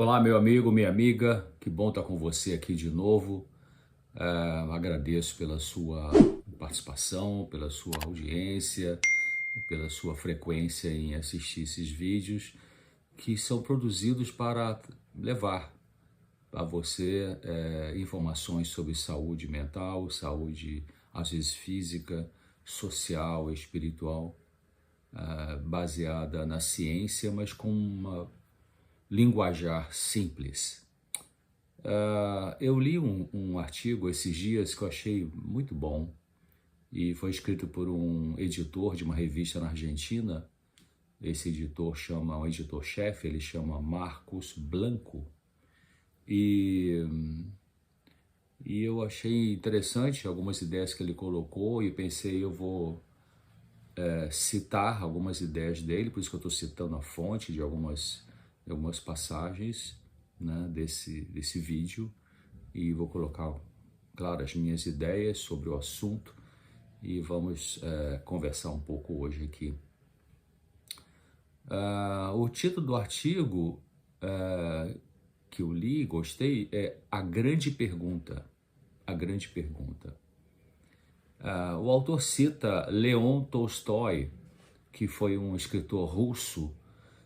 Olá, meu amigo, minha amiga, que bom estar com você aqui de novo. Agradeço pela sua participação, pela sua audiência, pela sua frequência em assistir esses vídeos que são produzidos para levar a você informações sobre saúde mental, saúde às vezes física, social, espiritual, baseada na ciência, mas com uma linguajar simples. Eu li um artigo esses dias que eu achei muito bom e foi escrito por um editor de uma revista na Argentina. Esse editor chama, o editor-chefe, ele chama Marcos Blanco. E eu achei interessante algumas ideias que ele colocou e pensei, eu vou citar algumas ideias dele, por isso que eu estou citando a fonte de algumas passagens, né, desse vídeo, e vou colocar, claro, as minhas ideias sobre o assunto e vamos conversar um pouco hoje aqui. O título do artigo que eu li, gostei, é A Grande Pergunta. A Grande Pergunta. O autor cita Leon Tolstói, que foi um escritor russo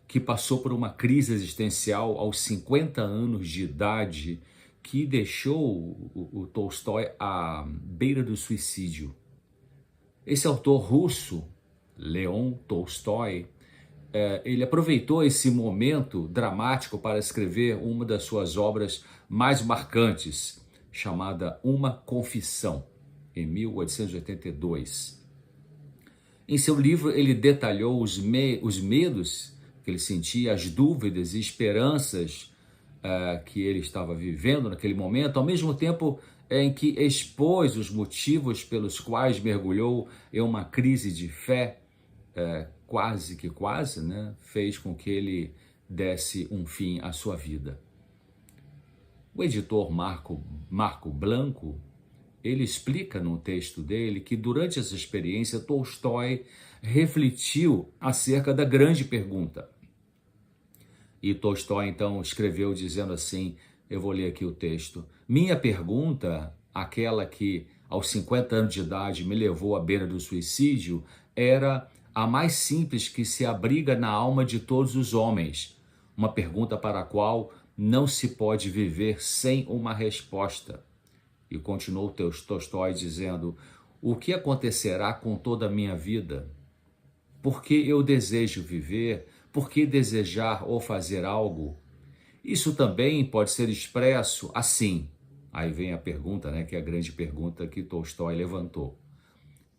que passou por uma crise existencial aos 50 anos de idade, que deixou o Tolstói à beira do suicídio. Esse autor russo, Leon Tolstói, ele aproveitou esse momento dramático para escrever uma das suas obras mais marcantes, chamada Uma Confissão, em 1882. Em seu livro, ele detalhou os medos que ele sentia, as dúvidas e esperanças que ele estava vivendo naquele momento, ao mesmo tempo em que expôs os motivos pelos quais mergulhou em uma crise de fé, quase, né, fez com que ele desse um fim à sua vida. O editor Marco Blanco, ele explica no texto dele que durante essa experiência Tolstói refletiu acerca da grande pergunta. E Tolstói então escreveu dizendo assim, eu vou ler aqui o texto: minha pergunta, aquela que aos 50 anos de idade me levou à beira do suicídio, era a mais simples que se abriga na alma de todos os homens, uma pergunta para a qual não se pode viver sem uma resposta. E continuou Tolstói dizendo, o que acontecerá com toda a minha vida? Por que eu desejo viver? Por que desejar ou fazer algo? Isso também pode ser expresso assim. Aí vem a pergunta, né, que é a grande pergunta que Tolstói levantou.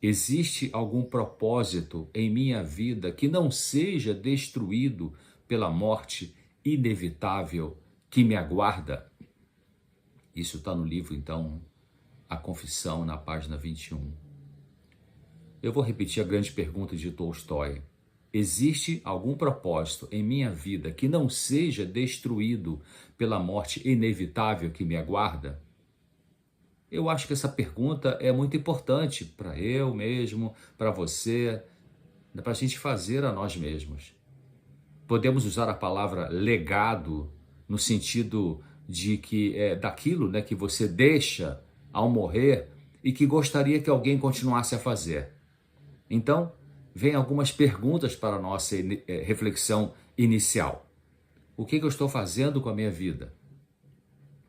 Existe algum propósito em minha vida que não seja destruído pela morte inevitável que me aguarda? Isso está no livro, então, A Confissão, na página 21. Eu vou repetir a grande pergunta de Tolstói. Existe algum propósito em minha vida que não seja destruído pela morte inevitável que me aguarda? Eu acho que essa pergunta é muito importante para eu mesmo, para você, para a gente fazer a nós mesmos. Podemos usar a palavra legado no sentido de que é daquilo, né, que você deixa ao morrer e que gostaria que alguém continuasse a fazer. Então, vem algumas perguntas para a nossa reflexão inicial. O que eu estou fazendo com a minha vida?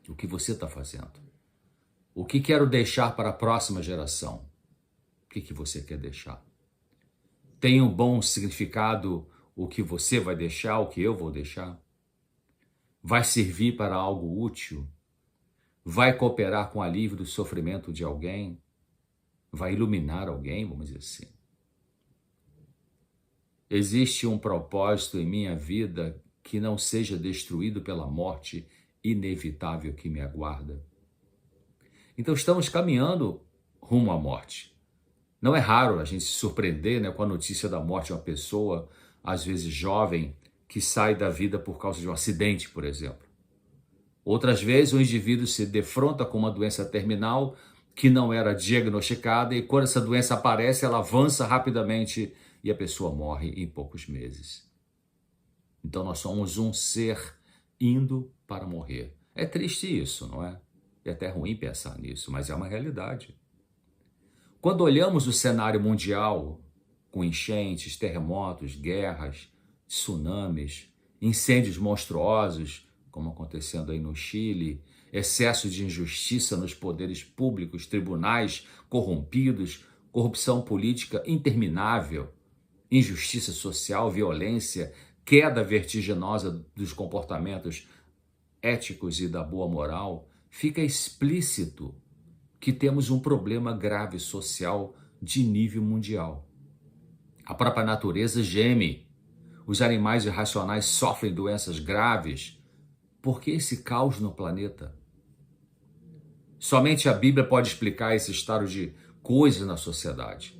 O que você está fazendo? O que quero deixar para a próxima geração? O que você quer deixar? Tem um bom significado o que você vai deixar, o que eu vou deixar? Vai servir para algo útil? Vai cooperar com o alívio do sofrimento de alguém? Vai iluminar alguém, vamos dizer assim? Existe um propósito em minha vida que não seja destruído pela morte inevitável que me aguarda? Então estamos caminhando rumo à morte. Não é raro a gente se surpreender, né, com a notícia da morte de uma pessoa, às vezes jovem, que sai da vida por causa de um acidente, por exemplo. Outras vezes o indivíduo se defronta com uma doença terminal que não era diagnosticada e quando essa doença aparece, ela avança rapidamente e a pessoa morre em poucos meses. Então nós somos um ser indo para morrer. É triste isso, não é? É até ruim pensar nisso, mas é uma realidade. Quando olhamos o cenário mundial, com enchentes, terremotos, guerras, tsunamis, incêndios monstruosos, como acontecendo aí no Chile, excesso de injustiça nos poderes públicos, tribunais corrompidos, corrupção política interminável, injustiça social, violência, queda vertiginosa dos comportamentos éticos e da boa moral, fica explícito que temos um problema grave social de nível mundial. A própria natureza geme. Os animais irracionais sofrem doenças graves. Por que esse caos no planeta? Somente a Bíblia pode explicar esse estado de coisas na sociedade.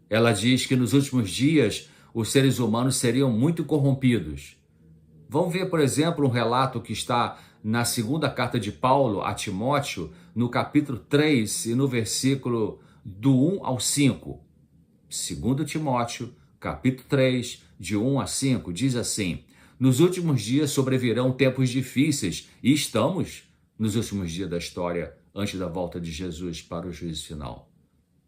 Ela diz que nos últimos dias os seres humanos seriam muito corrompidos. Vamos ver, por exemplo, um relato que está na segunda carta de Paulo a Timóteo, no capítulo 3 e no versículo do 1 ao 5. 2 Timóteo, capítulo 3, de 1 a 5, diz assim: nos últimos dias sobrevirão tempos difíceis, e estamos nos últimos dias da história, antes da volta de Jesus para o juízo final.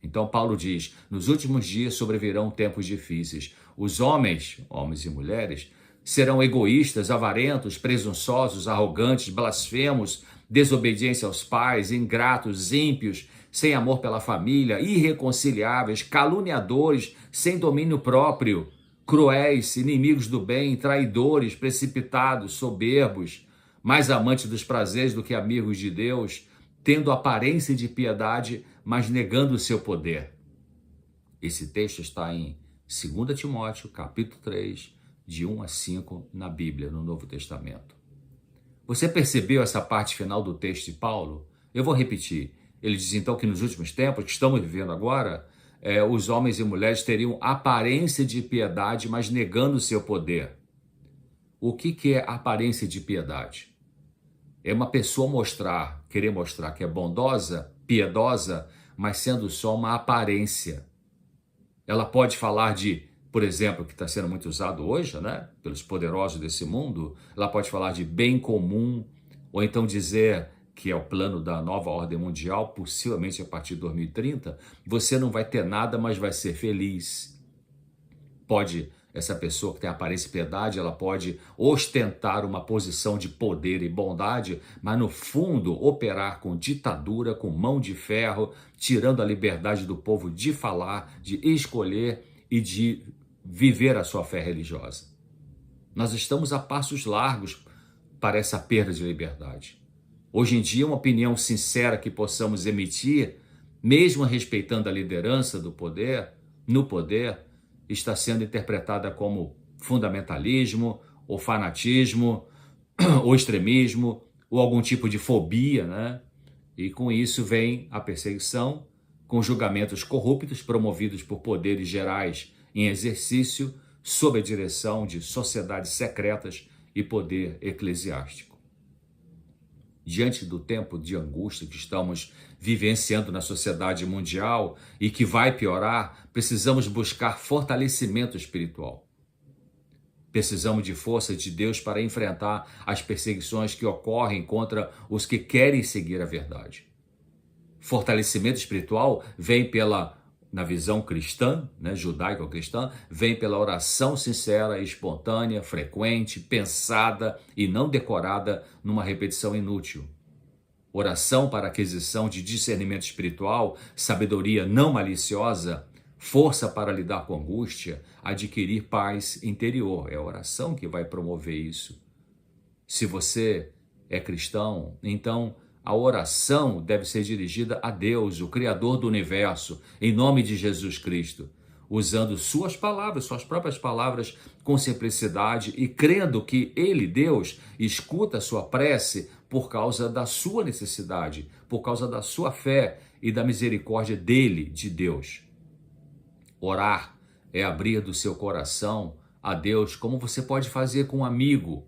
Então Paulo diz, nos últimos dias sobrevirão tempos difíceis. Os homens e mulheres, serão egoístas, avarentos, presunçosos, arrogantes, blasfemos, desobedientes aos pais, ingratos, ímpios, sem amor pela família, irreconciliáveis, caluniadores, sem domínio próprio, cruéis, inimigos do bem, traidores, precipitados, soberbos, mais amantes dos prazeres do que amigos de Deus, tendo aparência de piedade, mas negando o seu poder. Esse texto está em 2 Timóteo, capítulo 3, de 1 a 5, na Bíblia, no Novo Testamento. Você percebeu essa parte final do texto de Paulo? Eu vou repetir. Ele diz então que nos últimos tempos, que estamos vivendo agora, os homens e mulheres teriam aparência de piedade, mas negando o seu poder. O que é aparência de piedade? É uma pessoa querer mostrar que é bondosa, piedosa, mas sendo só uma aparência. Ela pode falar de, por exemplo, que está sendo muito usado hoje, né, pelos poderosos desse mundo, ela pode falar de bem comum, ou então dizer que é o plano da nova ordem mundial, possivelmente a partir de 2030, você não vai ter nada, mas vai ser feliz. Essa pessoa que tem aparência e piedade, ela pode ostentar uma posição de poder e bondade, mas no fundo operar com ditadura, com mão de ferro, tirando a liberdade do povo de falar, de escolher e de viver a sua fé religiosa. Nós estamos a passos largos para essa perda de liberdade. Hoje em dia, uma opinião sincera que possamos emitir, mesmo respeitando a liderança do poder, no poder, está sendo interpretada como fundamentalismo, ou fanatismo, ou extremismo, ou algum tipo de fobia, né? E com isso vem a perseguição, com julgamentos corruptos promovidos por poderes gerais em exercício, sob a direção de sociedades secretas e poder eclesiástico. Diante do tempo de angústia que estamos vivenciando na sociedade mundial e que vai piorar, precisamos buscar fortalecimento espiritual. Precisamos de força de Deus para enfrentar as perseguições que ocorrem contra os que querem seguir a verdade. Fortalecimento espiritual vem na visão cristã, né, judaico-cristã, vem pela oração sincera, espontânea, frequente, pensada e não decorada numa repetição inútil. Oração para aquisição de discernimento espiritual, sabedoria não maliciosa, força para lidar com angústia, adquirir paz interior. É a oração que vai promover isso. Se você é cristão, então a oração deve ser dirigida a Deus, o Criador do universo, em nome de Jesus Cristo, usando suas palavras, suas próprias palavras, com simplicidade e crendo que Ele, Deus, escuta a sua prece por causa da sua necessidade, por causa da sua fé e da misericórdia dele, de Deus. Orar é abrir do seu coração a Deus, como você pode fazer com um amigo,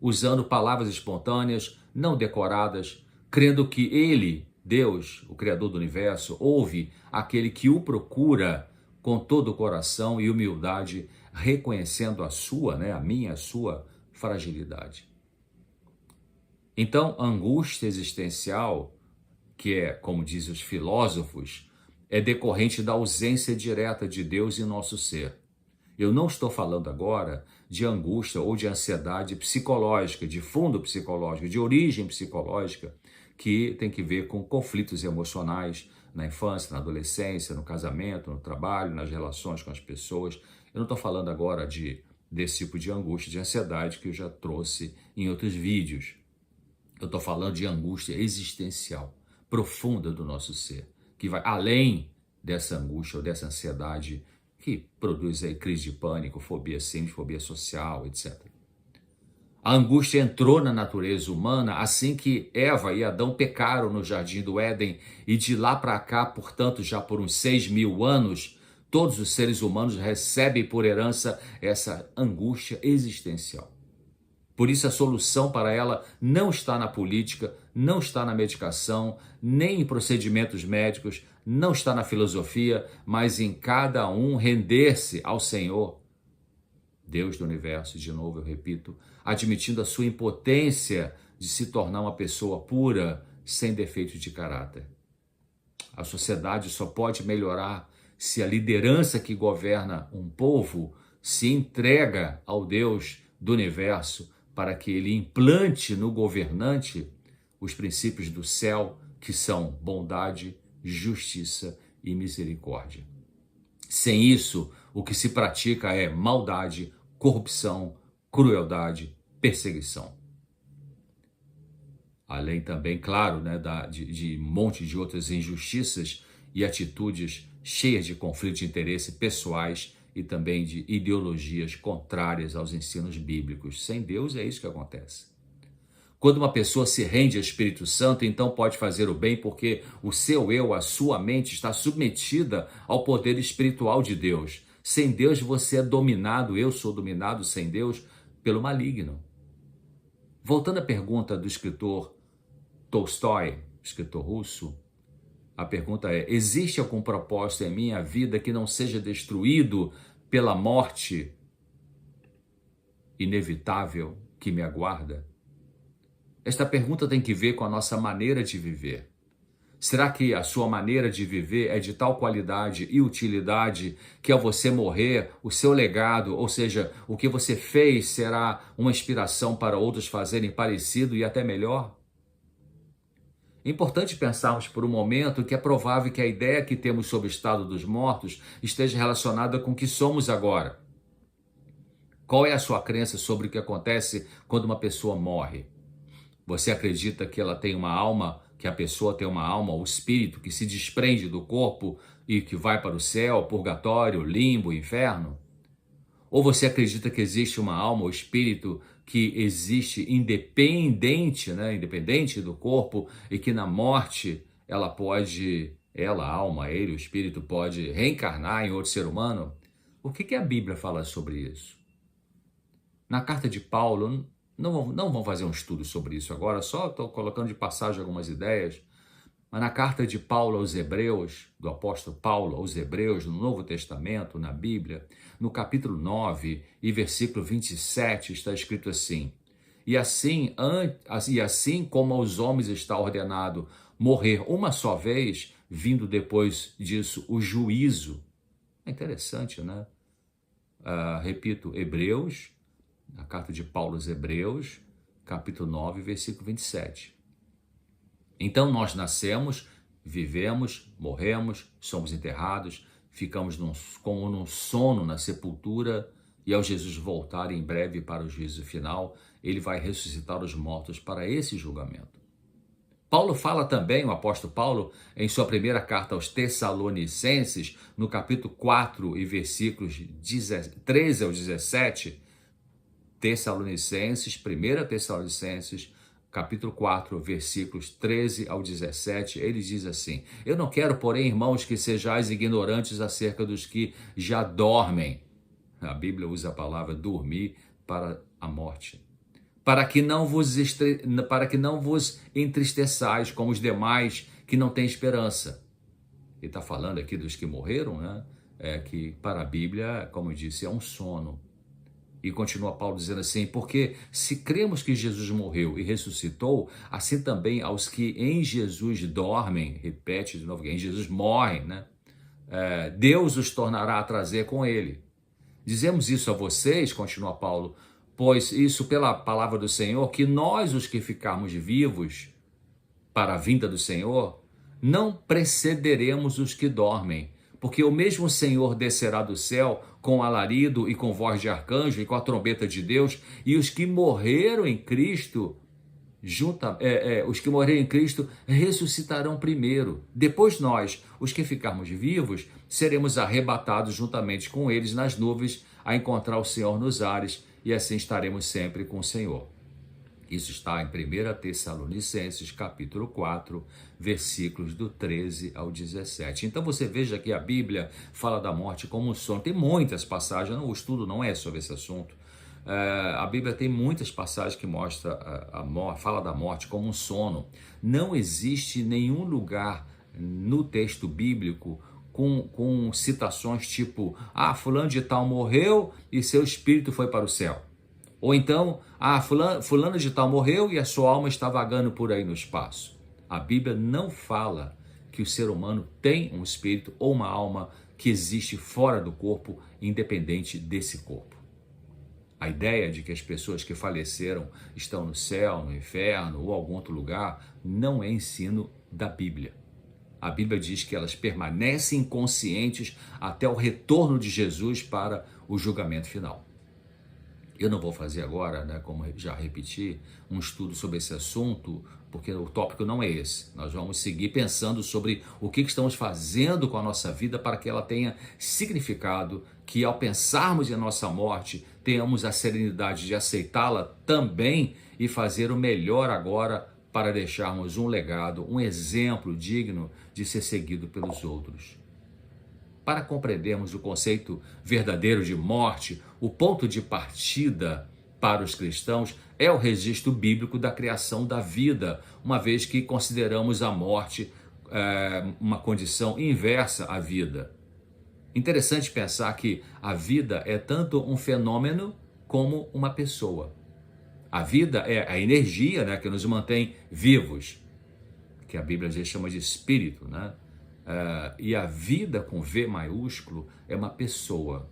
usando palavras espontâneas, não decoradas, crendo que Ele, Deus, o Criador do universo, ouve aquele que o procura com todo o coração e humildade, reconhecendo a minha, a sua fragilidade. Então, a angústia existencial, que é, como dizem os filósofos, é decorrente da ausência direta de Deus em nosso ser. Eu não estou falando agora de angústia ou de ansiedade psicológica, de fundo psicológico, de origem psicológica, que tem que ver com conflitos emocionais na infância, na adolescência, no casamento, no trabalho, nas relações com as pessoas. Eu não estou falando agora desse tipo de angústia, de ansiedade que eu já trouxe em outros vídeos. Eu estou falando de angústia existencial, profunda do nosso ser, que vai além dessa angústia ou dessa ansiedade que produz aí crise de pânico, fobia simples, fobia social, etc. A angústia entrou na natureza humana assim que Eva e Adão pecaram no jardim do Éden, e de lá para cá, portanto, já por uns 6.000 anos, todos os seres humanos recebem por herança essa angústia existencial. Por isso a solução para ela não está na política, não está na medicação, nem em procedimentos médicos, não está na filosofia, mas em cada um render-se ao Senhor, Deus do universo, de novo eu repito, admitindo a sua impotência de se tornar uma pessoa pura, sem defeito de caráter. A sociedade só pode melhorar se a liderança que governa um povo se entrega ao Deus do universo, para que ele implante no governante os princípios do céu, que são bondade, justiça e misericórdia. Sem isso, o que se pratica é maldade, corrupção, crueldade, perseguição. Além também, claro, né, de um monte de outras injustiças e atitudes cheias de conflitos de interesse pessoais e também de ideologias contrárias aos ensinos bíblicos. Sem Deus é isso que acontece. Quando uma pessoa se rende ao Espírito Santo, então pode fazer o bem porque o seu eu, a sua mente está submetida ao poder espiritual de Deus. Sem Deus você é dominado, eu sou dominado sem Deus pelo maligno. Voltando à pergunta do escritor Tolstói, escritor russo, a pergunta é: existe algum propósito em minha vida que não seja destruído pela morte inevitável que me aguarda? Esta pergunta tem que ver com a nossa maneira de viver. Será que a sua maneira de viver é de tal qualidade e utilidade que ao você morrer, o seu legado, ou seja, o que você fez, será uma inspiração para outros fazerem parecido e até melhor? É importante pensarmos por um momento que é provável que a ideia que temos sobre o estado dos mortos esteja relacionada com o que somos agora. Qual é a sua crença sobre o que acontece quando uma pessoa morre? Você acredita que ela tem uma alma, que a pessoa tem uma alma, o espírito que se desprende do corpo e que vai para o céu, purgatório, limbo, inferno? Ou você acredita que existe uma alma, o espírito, que existe independente, independente do corpo, e que na morte ela pode, ela, a alma, ele, o espírito, pode reencarnar em outro ser humano? O que a Bíblia fala sobre isso? Na carta de Paulo, não vamos fazer um estudo sobre isso agora, só estou colocando de passagem algumas ideias, mas na carta de Paulo aos Hebreus, do apóstolo Paulo aos Hebreus, no Novo Testamento, na Bíblia, no capítulo 9 e versículo 27, está escrito assim: E assim como aos homens está ordenado morrer uma só vez, vindo depois disso o juízo. É interessante, né? Repito, Hebreus, a carta de Paulo aos Hebreus, capítulo 9, versículo 27. Então nós nascemos, vivemos, morremos, somos enterrados, ficamos como num sono na sepultura, e ao Jesus voltar em breve para o juízo final, ele vai ressuscitar os mortos para esse julgamento. Paulo fala também, o apóstolo Paulo, em sua primeira carta aos Tessalonicenses, no capítulo 4 e versículos 13 ao 17, Tessalonicenses, 1 Tessalonicenses, capítulo 4, versículos 13 ao 17, ele diz assim: Eu não quero, porém, irmãos, que sejais ignorantes acerca dos que já dormem. A Bíblia usa a palavra dormir para a morte. Para que não vos entristeçais como os demais que não têm esperança. Ele está falando aqui dos que morreram, né? Que para a Bíblia, como eu disse, é um sono. E continua Paulo dizendo assim, porque se cremos que Jesus morreu e ressuscitou, assim também aos que em Jesus dormem, repete de novo, em Jesus morrem, né? Deus os tornará a trazer com ele. Dizemos isso a vocês, continua Paulo, pois isso pela palavra do Senhor, que nós os que ficarmos vivos para a vinda do Senhor, não precederemos os que dormem, porque o mesmo Senhor descerá do céu com alarido e com voz de arcanjo e com a trombeta de Deus, e os que morreram em Cristo, os que morreram em Cristo ressuscitarão primeiro. Depois nós, os que ficarmos vivos, seremos arrebatados juntamente com eles nas nuvens a encontrar o Senhor nos ares, e assim estaremos sempre com o Senhor. Isso está em 1 Tessalonicenses, capítulo 4, versículos do 13 ao 17. Então você veja que a Bíblia fala da morte como um sono. Tem muitas passagens, o estudo não é sobre esse assunto. A Bíblia tem muitas passagens que mostram fala da morte como um sono. Não existe nenhum lugar no texto bíblico com citações tipo, fulano de tal morreu e seu espírito foi para o céu. Ou então, fulano de tal morreu e a sua alma está vagando por aí no espaço. A Bíblia não fala que o ser humano tem um espírito ou uma alma que existe fora do corpo, independente desse corpo. A ideia de que as pessoas que faleceram estão no céu, no inferno ou algum outro lugar, não é ensino da Bíblia. A Bíblia diz que elas permanecem inconscientes até o retorno de Jesus para o julgamento final. Eu não vou fazer agora, né, como já repeti, um estudo sobre esse assunto, porque o tópico não é esse. Nós vamos seguir pensando sobre o que estamos fazendo com a nossa vida para que ela tenha significado, que ao pensarmos em nossa morte, tenhamos a serenidade de aceitá-la também e fazer o melhor agora para deixarmos um legado, um exemplo digno de ser seguido pelos outros. Para compreendermos o conceito verdadeiro de morte, o ponto de partida para os cristãos é o registro bíblico da criação da vida, uma vez que consideramos a morte uma condição inversa à vida. Interessante pensar que a vida é tanto um fenômeno como uma pessoa. A vida é a energia, né, que nos mantém vivos, que a Bíblia às vezes chama de espírito, né? E a vida com V maiúsculo é uma pessoa.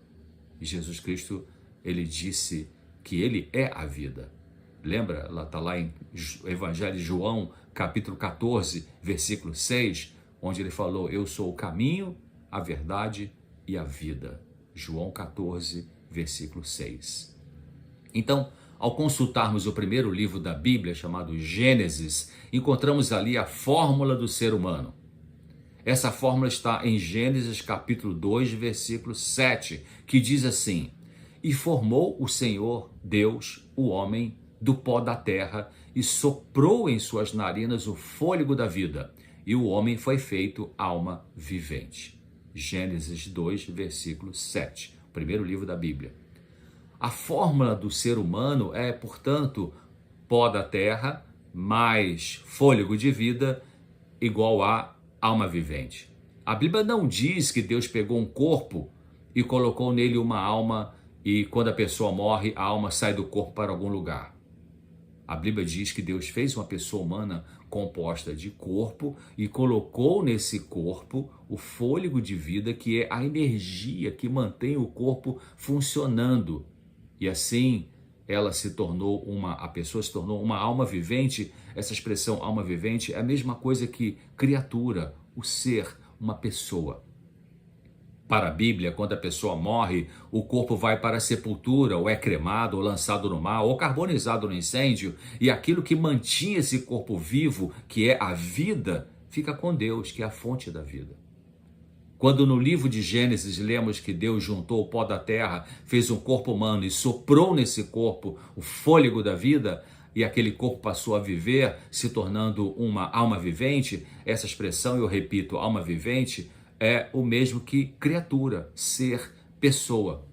E Jesus Cristo, ele disse que ele é a vida. Lembra? Está lá em Evangelho de João, capítulo 14, versículo 6, onde ele falou, eu sou o caminho, a verdade e a vida. João 14, versículo 6. Então, ao consultarmos o primeiro livro da Bíblia, chamado Gênesis, encontramos ali a fórmula do ser humano. Essa fórmula está em Gênesis capítulo 2, versículo 7, que diz assim, e formou o Senhor Deus, o homem, do pó da terra, e soprou em suas narinas o fôlego da vida, e o homem foi feito alma vivente. Gênesis 2, versículo 7, primeiro livro da Bíblia. A fórmula do ser humano é, portanto, pó da terra mais fôlego de vida igual a alma vivente. A Bíblia não diz que Deus pegou um corpo e colocou nele uma alma e quando a pessoa morre, a alma sai do corpo para algum lugar. A Bíblia diz que Deus fez uma pessoa humana composta de corpo e colocou nesse corpo o fôlego de vida, que é a energia que mantém o corpo funcionando. E assim a pessoa se tornou uma alma vivente. Essa expressão alma vivente é a mesma coisa que criatura, o ser, uma pessoa. Para a Bíblia, quando a pessoa morre, o corpo vai para a sepultura, ou é cremado, ou lançado no mar, ou carbonizado no incêndio, e aquilo que mantinha esse corpo vivo, que é a vida, fica com Deus, que é a fonte da vida. Quando no livro de Gênesis lemos que Deus juntou o pó da terra, fez um corpo humano e soprou nesse corpo o fôlego da vida, e aquele corpo passou a viver, se tornando uma alma vivente, essa expressão, eu repito, alma vivente, é o mesmo que criatura, ser, pessoa.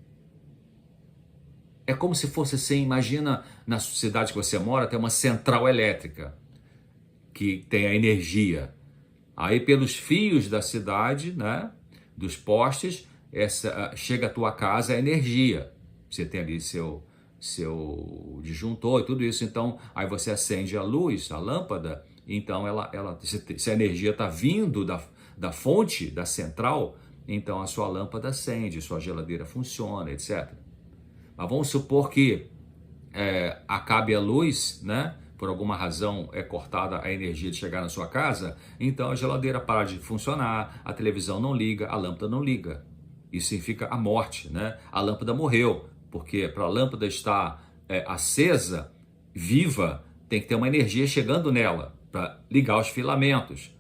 É como se fosse assim, imagina na cidade que você mora, tem uma central elétrica, que tem a energia. Aí pelos fios da cidade, né, dos postes, chega à tua casa a energia, Você tem ali seu disjuntor e tudo isso, então aí você acende a luz, a lâmpada, então se a energia está vindo da fonte, da central, então a sua lâmpada acende, sua geladeira funciona, etc. Mas vamos supor que acabe a luz, né? Por alguma razão é cortada a energia de chegar na sua casa, então a geladeira para de funcionar, a televisão não liga, a lâmpada não liga. Isso significa a morte, né? A lâmpada morreu, porque para a lâmpada estar acesa, viva, tem que ter uma energia chegando nela para ligar os filamentos.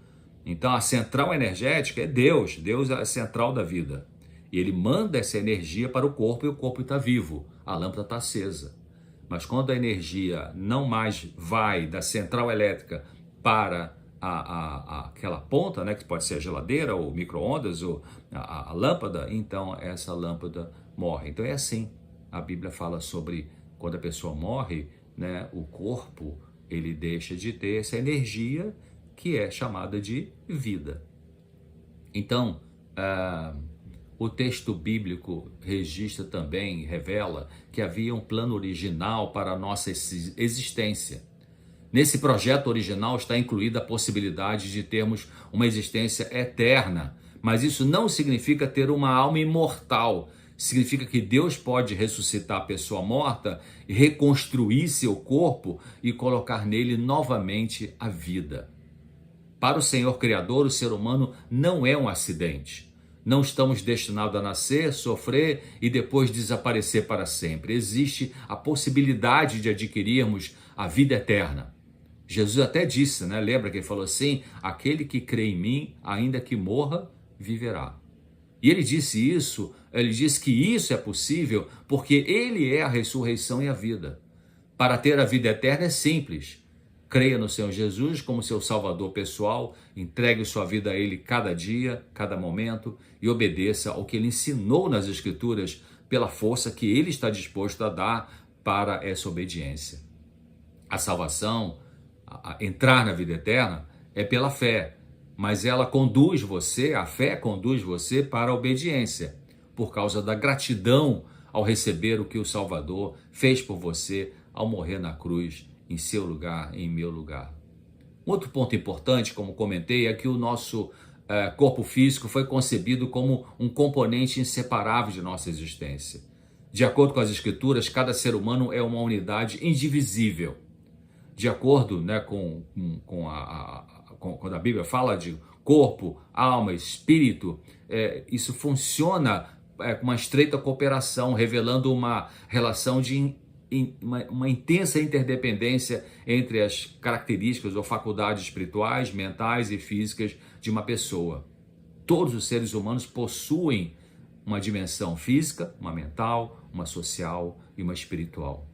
Então a central energética é Deus, Deus é a central da vida. E ele manda essa energia para o corpo e o corpo está vivo, a lâmpada está acesa. Mas quando a energia não mais vai da central elétrica para aquela ponta, né, que pode ser a geladeira, ou micro-ondas, ou a lâmpada, então essa lâmpada morre. Então é assim, a Bíblia fala sobre quando a pessoa morre, né, o corpo ele deixa de ter essa energia que é chamada de vida. Então, o texto bíblico registra também, revela que havia um plano original para a nossa existência. Nesse projeto original está incluída a possibilidade de termos uma existência eterna, mas isso não significa ter uma alma imortal. Significa que Deus pode ressuscitar a pessoa morta e reconstruir seu corpo e colocar nele novamente a vida. Para o Senhor Criador, o ser humano não é um acidente. Não estamos destinados a nascer, sofrer e depois desaparecer para sempre. Existe a possibilidade de adquirirmos a vida eterna. Jesus até disse, né? Lembra que ele falou assim: aquele que crê em mim, ainda que morra, viverá. E ele disse isso, ele disse que isso é possível porque ele é a ressurreição e a vida. Para ter a vida eterna é simples. Creia no Senhor Jesus como seu Salvador pessoal, entregue sua vida a Ele cada dia, cada momento e obedeça ao que Ele ensinou nas Escrituras pela força que Ele está disposto a dar para essa obediência. A salvação, a entrar na vida eterna, é pela fé, mas ela conduz você, a fé conduz você para a obediência, por causa da gratidão ao receber o que o Salvador fez por você ao morrer na cruz, em seu lugar, em meu lugar. Outro ponto importante, como comentei, é que o nosso corpo físico foi concebido como um componente inseparável de nossa existência. De acordo com as Escrituras, cada ser humano é uma unidade indivisível. De acordo, né, quando a Bíblia fala de corpo, alma, espírito, isso funciona com uma estreita cooperação, revelando uma relação de uma intensa interdependência entre as características ou faculdades espirituais, mentais e físicas de uma pessoa. Todos os seres humanos possuem uma dimensão física, uma mental, uma social e uma espiritual.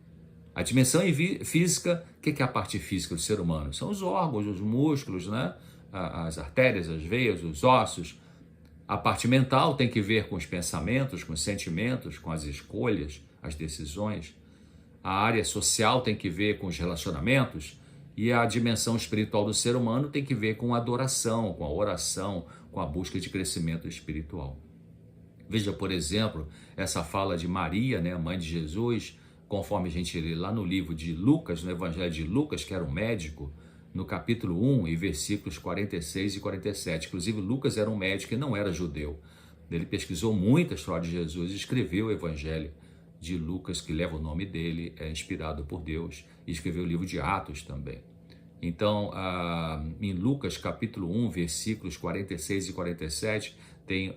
A dimensão física, o que é a parte física do ser humano? São os órgãos, os músculos, né? As artérias, as veias, os ossos. A parte mental tem que ver com os pensamentos, com os sentimentos, com as escolhas, as decisões. A área social tem que ver com os relacionamentos e a dimensão espiritual do ser humano tem que ver com a adoração, com a oração, com a busca de crescimento espiritual. Veja, por exemplo, essa fala de Maria, né, mãe de Jesus, conforme a gente lê lá no livro de Lucas, no Evangelho de Lucas, que era um médico, no capítulo 1 e versículos 46 e 47. Inclusive, Lucas era um médico e não era judeu. Ele pesquisou muito a história de Jesus e escreveu o Evangelho de Lucas, que leva o nome dele, é inspirado por Deus, e escreveu o livro de Atos também. Então, em Lucas capítulo 1, versículos 46 e 47, tem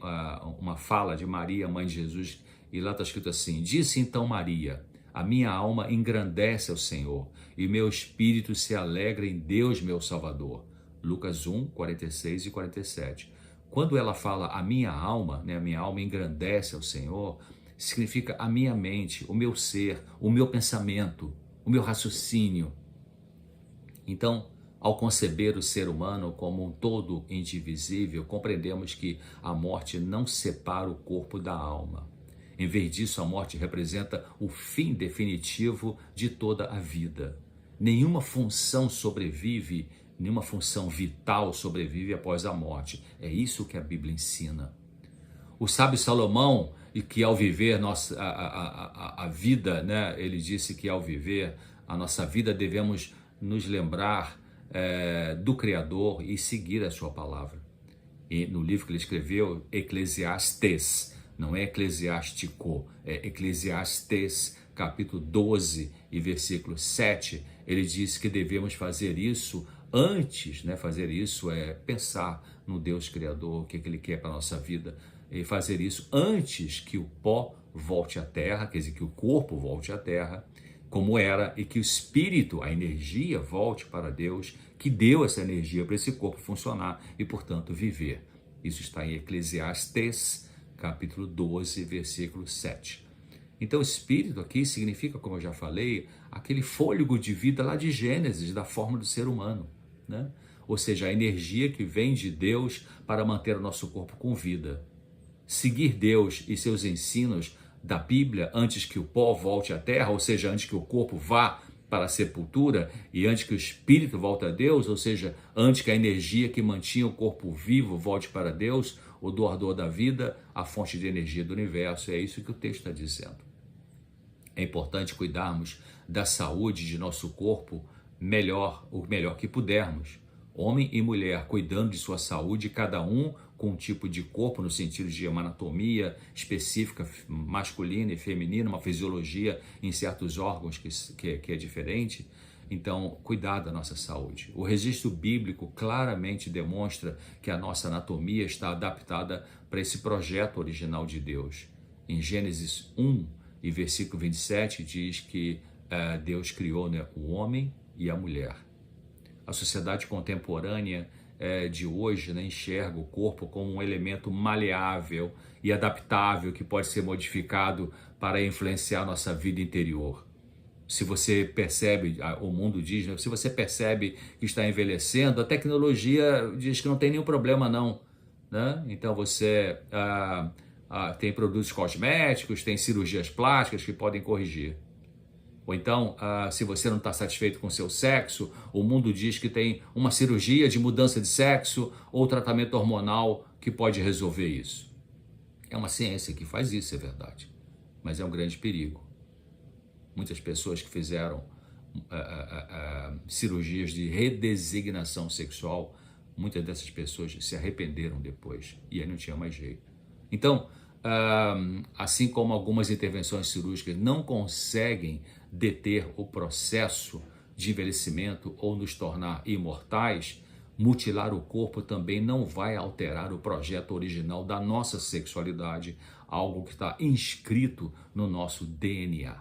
uma fala de Maria, mãe de Jesus, e lá está escrito assim: disse então Maria: a minha alma engrandece ao Senhor, e meu espírito se alegra em Deus, meu Salvador. Lucas 1, 46 e 47. Quando ela fala a minha alma, né, a minha alma engrandece ao Senhor, significa a minha mente, o meu ser, o meu pensamento, o meu raciocínio. Então, ao conceber o ser humano como um todo indivisível, compreendemos que a morte não separa o corpo da alma. Em vez disso, a morte representa o fim definitivo de toda a vida. Nenhuma função sobrevive, nenhuma função vital sobrevive após a morte. É isso que a Bíblia ensina. O sábio Salomão, e que ao viver a vida, né, ele disse que ao viver a nossa vida devemos nos lembrar do Criador e seguir a sua palavra. E no livro que ele escreveu, Eclesiastes, não é eclesiástico, é Eclesiastes, capítulo 12 e versículo 7, ele diz que devemos fazer isso antes, né? Fazer isso é pensar no Deus Criador, o que ele quer para a nossa vida, e fazer isso antes que o pó volte à terra, quer dizer, que o corpo volte à terra, como era, e que o espírito, a energia, volte para Deus, que deu essa energia para esse corpo funcionar e, portanto, viver. Isso está em Eclesiastes, capítulo 12, versículo 7. Então, espírito aqui significa, como eu já falei, aquele fôlego de vida lá de Gênesis, da forma do ser humano, né? Ou seja, a energia que vem de Deus para manter o nosso corpo com vida. Seguir Deus e seus ensinos da Bíblia antes que o pó volte à terra, ou seja, antes que o corpo vá para a sepultura e antes que o espírito volte a Deus, ou seja, antes que a energia que mantinha o corpo vivo volte para Deus, o doador da vida, a fonte de energia do universo. É isso que o texto está dizendo. É importante cuidarmos da saúde de nosso corpo o melhor que pudermos. Homem e mulher cuidando de sua saúde, cada um com um tipo de corpo no sentido de uma anatomia específica, masculina e feminina, uma fisiologia em certos órgãos que é diferente. Então, cuidar da nossa saúde. O registro bíblico claramente demonstra que a nossa anatomia está adaptada para esse projeto original de Deus. Em Gênesis 1 e versículo 27 diz que Deus criou, né, o homem e a mulher. A sociedade contemporânea de hoje, né, enxerga o corpo como um elemento maleável e adaptável que pode ser modificado para influenciar a nossa vida interior. Se você percebe, o mundo diz, né, se você percebe que está envelhecendo, a tecnologia diz que não tem nenhum problema não, né? Então você tem produtos cosméticos, tem cirurgias plásticas que podem corrigir. Ou então, se você não está satisfeito com o seu sexo, o mundo diz que tem uma cirurgia de mudança de sexo ou tratamento hormonal que pode resolver isso. É uma ciência que faz isso, é verdade, mas é um grande perigo. Muitas pessoas que fizeram cirurgias de redesignação sexual, muitas dessas pessoas se arrependeram depois e aí não tinha mais jeito. Então, assim como algumas intervenções cirúrgicas não conseguem deter o processo de envelhecimento ou nos tornar imortais, mutilar o corpo também não vai alterar o projeto original da nossa sexualidade, algo que está inscrito no nosso DNA.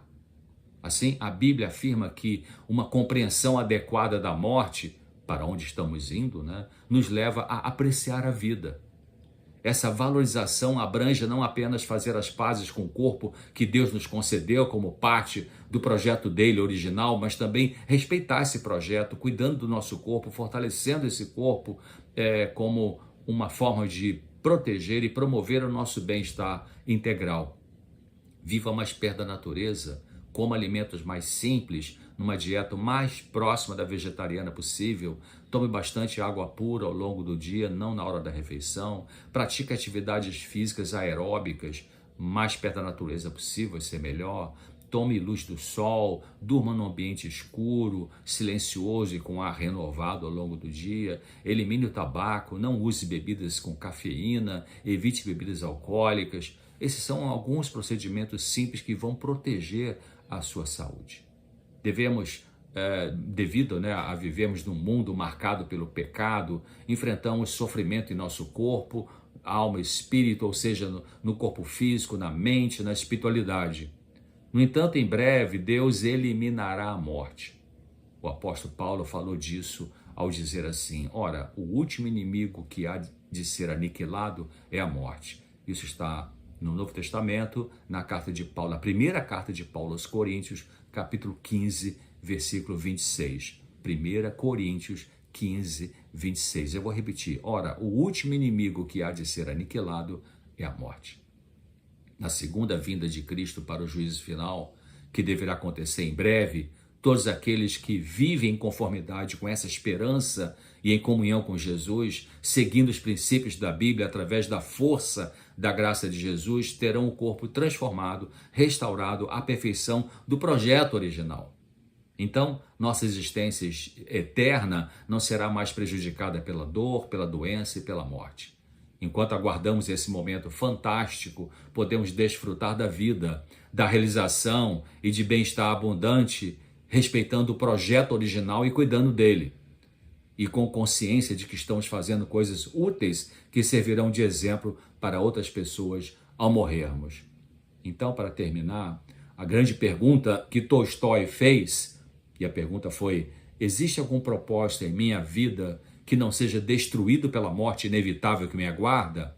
Assim, a Bíblia afirma que uma compreensão adequada da morte, para onde estamos indo, né, nos leva a apreciar a vida. Essa valorização abrange não apenas fazer as pazes com o corpo que Deus nos concedeu como parte do projeto dele original, mas também respeitar esse projeto, cuidando do nosso corpo, fortalecendo esse corpo como uma forma de proteger e promover o nosso bem-estar integral. Viva mais perto da natureza, coma alimentos mais simples, numa dieta mais próxima da vegetariana possível, tome bastante água pura ao longo do dia, não na hora da refeição, pratique atividades físicas aeróbicas, mais perto da natureza possível, vai ser melhor, tome luz do sol, durma num ambiente escuro, silencioso e com ar renovado ao longo do dia, elimine o tabaco, não use bebidas com cafeína, evite bebidas alcoólicas. Esses são alguns procedimentos simples que vão proteger a sua saúde. Devemos, devido a vivermos num mundo marcado pelo pecado, enfrentamos sofrimento em nosso corpo, alma, espírito, ou seja, no corpo físico, na mente, na espiritualidade. No entanto, em breve, Deus eliminará a morte. O apóstolo Paulo falou disso ao dizer assim: ora, o último inimigo que há de ser aniquilado é a morte. Isso está no Novo Testamento, na carta de Paulo, na primeira carta de Paulo aos Coríntios, capítulo 15, versículo 26. 1 Coríntios 15, 26. Eu vou repetir. Ora, o último inimigo que há de ser aniquilado é a morte. Na segunda vinda de Cristo para o juízo final, que deverá acontecer em breve, todos aqueles que vivem em conformidade com essa esperança e em comunhão com Jesus, seguindo os princípios da Bíblia através da força da graça de Jesus, terão o corpo transformado, restaurado à perfeição do projeto original. Então, nossa existência eterna não será mais prejudicada pela dor, pela doença e pela morte. Enquanto aguardamos esse momento fantástico, podemos desfrutar da vida, da realização e de bem-estar abundante, respeitando o projeto original e cuidando dele. E com consciência de que estamos fazendo coisas úteis que servirão de exemplo para outras pessoas ao morrermos. Então, para terminar, a grande pergunta que Tolstói fez, e a pergunta foi: existe algum propósito em minha vida que não seja destruído pela morte inevitável que me aguarda?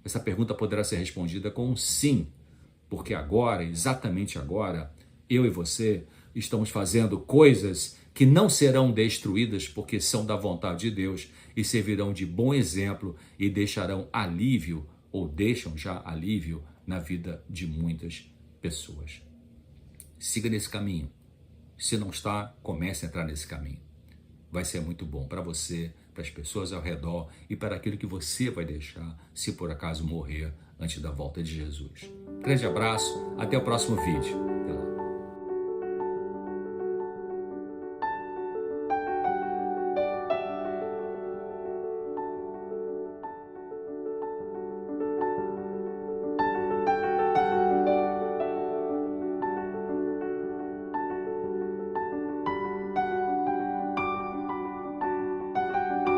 Essa pergunta poderá ser respondida com um sim, porque agora, exatamente agora, eu e você estamos fazendo coisas que não serão destruídas porque são da vontade de Deus e servirão de bom exemplo e deixarão alívio, ou deixam já alívio, na vida de muitas pessoas. Siga nesse caminho. Se não está, comece a entrar nesse caminho. Vai ser muito bom para você, para as pessoas ao redor e para aquilo que você vai deixar se por acaso morrer antes da volta de Jesus. Grande abraço, até o próximo vídeo.